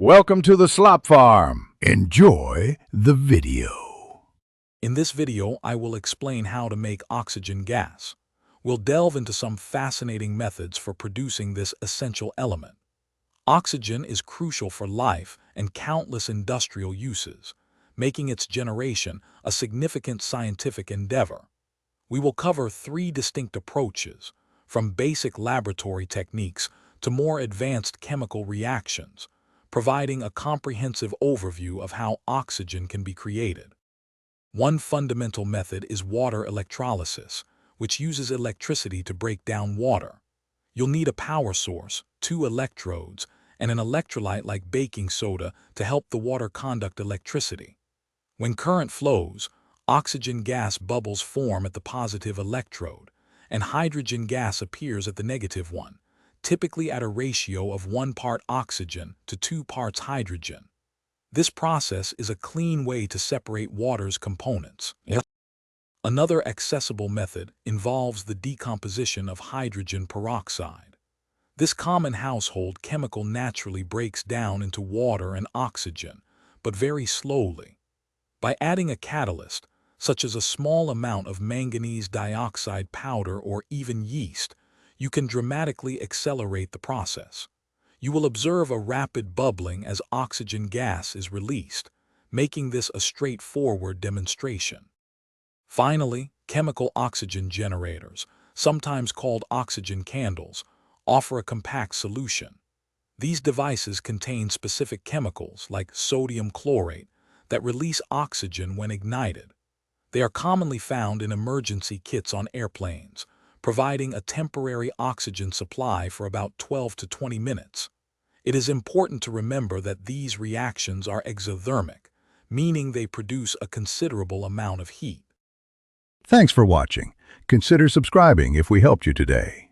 Welcome to the Slop Farm. Enjoy the video. In this video, I will explain how to make oxygen gas. We'll delve into some fascinating methods for producing this essential element. Oxygen is crucial for life and countless industrial uses, making its generation a significant scientific endeavor. We will cover three distinct approaches, from basic laboratory techniques to more advanced chemical reactions, providing a comprehensive overview of how oxygen can be created. One fundamental method is water electrolysis, which uses electricity to break down water. You'll need a power source, 2 electrodes, and an electrolyte like baking soda to help the water conduct electricity. When current flows, oxygen gas bubbles form at the positive electrode, and hydrogen gas appears at the negative one, typically at a ratio of 1 part oxygen to 2 parts hydrogen. This process is a clean way to separate water's components. Another accessible method involves the decomposition of hydrogen peroxide. This common household chemical naturally breaks down into water and oxygen, but very slowly. By adding a catalyst, such as a small amount of manganese dioxide powder or even yeast, you can dramatically accelerate the process. You will observe a rapid bubbling as oxygen gas is released, making this a straightforward demonstration. Finally, chemical oxygen generators, sometimes called oxygen candles, offer a compact solution. These devices contain specific chemicals like sodium chlorate that release oxygen when ignited. They are commonly found in emergency kits on airplanes, providing a temporary oxygen supply for about 12 to 20 minutes. It is important to remember that these reactions are exothermic, meaning they produce a considerable amount of heat. Thanks for watching. Consider subscribing if we helped you today.